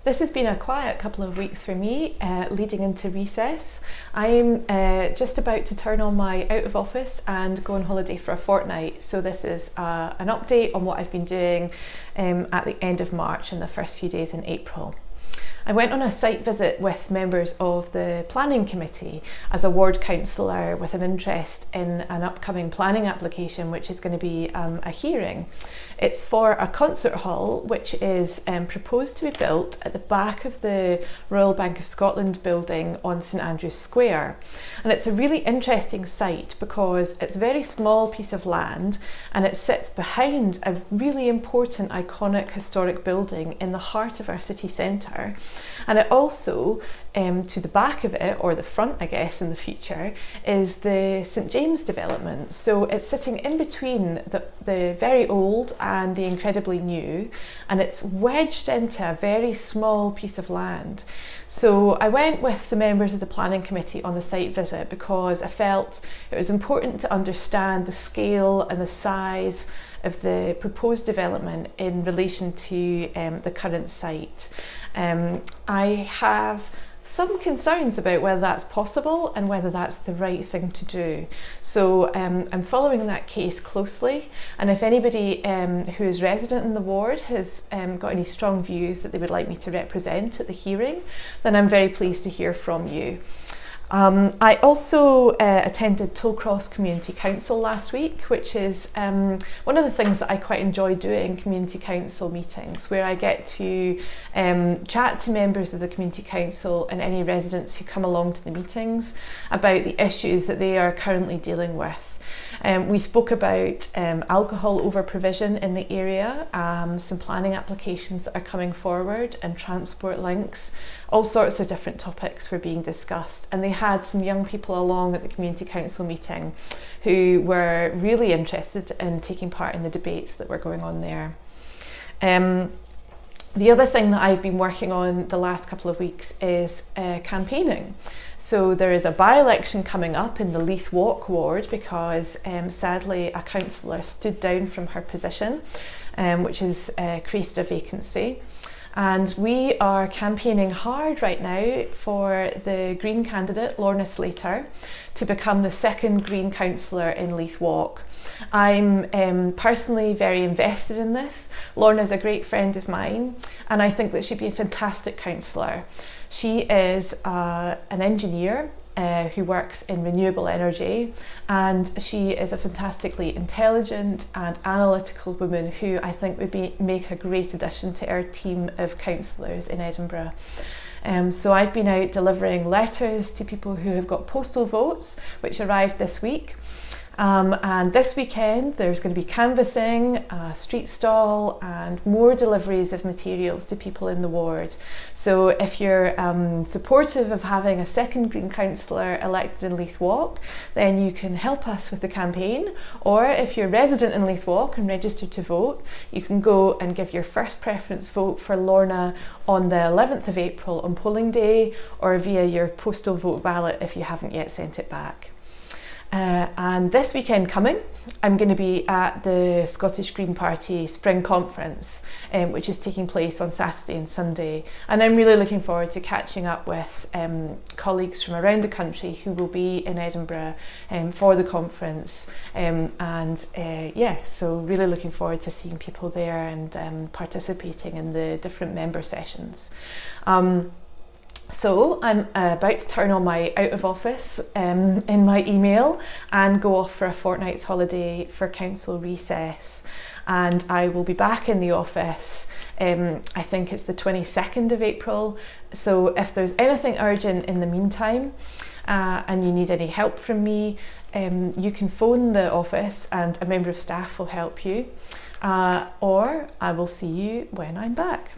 This has been a quiet couple of weeks for me, leading into recess. I'm just about to turn on my out of office and go on holiday for a fortnight. So this is an update on what I've been doing at the end of March and the first few days in April. I went on a site visit with members of the planning committee as a ward councillor with an interest in an upcoming planning application, which is going to be a hearing. It's for a concert hall which is proposed to be built at the back of the Royal Bank of Scotland building on St Andrew's Square. And it's a really interesting site because it's a very small piece of land and it sits behind a really important iconic historic building in the heart of our city centre. And it also, to the back of it, or the front I guess in the future, is the St James development. So it's sitting in between the very old and the incredibly new, and it's wedged into a very small piece of land. So I went with the members of the planning committee on the site visit because I felt it was important to understand the scale and the size of the proposed development in relation to the current site. I have some concerns about whether that's possible and whether that's the right thing to do. So I'm following that case closely, and if anybody who is resident in the ward has got any strong views that they would like me to represent at the hearing, then I'm very pleased to hear from you. I also attended Tollcross Community Council last week, which is one of the things that I quite enjoy doing, community council meetings, where I get to chat to members of the community council and any residents who come along to the meetings about the issues that they are currently dealing with. We spoke about alcohol over provision in the area, some planning applications that are coming forward and transport links. All sorts of different topics were being discussed, and they had some young people along at the community council meeting who were really interested in taking part in the debates that were going on there. The other thing that I've been working on the last couple of weeks is campaigning. So there is a by-election coming up in the Leith Walk ward because sadly a councillor stood down from her position, which has created a vacancy. And we are campaigning hard right now for the Green candidate, Lorna Slater, to become the second Green councillor in Leith Walk. I'm personally very invested in this. Lorna's a great friend of mine, and I think that she'd be a fantastic councillor. She is an engineer who works in renewable energy, and she is a fantastically intelligent and analytical woman who I think would make a great addition to our team of councillors in Edinburgh. So I've been out delivering letters to people who have got postal votes, which arrived this week. And this weekend there's going to be canvassing, a street stall and more deliveries of materials to people in the ward. So if you're supportive of having a second Green councillor elected in Leith Walk, then you can help us with the campaign. Or if you're resident in Leith Walk and registered to vote, you can go and give your first preference vote for Lorna on the 11th of April on polling day, or via your postal vote ballot if you haven't yet sent it back. And this weekend coming, I'm going to be at the Scottish Green Party Spring Conference, which is taking place on Saturday and Sunday. And I'm really looking forward to catching up with colleagues from around the country who will be in Edinburgh for the conference. So really looking forward to seeing people there and participating in the different member sessions. So I'm about to turn on my out of office in my email and go off for a fortnight's holiday for council recess, and I will be back in the office I think it's the 22nd of April. So if there's anything urgent in the meantime and you need any help from me, you can phone the office and a member of staff will help you, or I will see you when I'm back.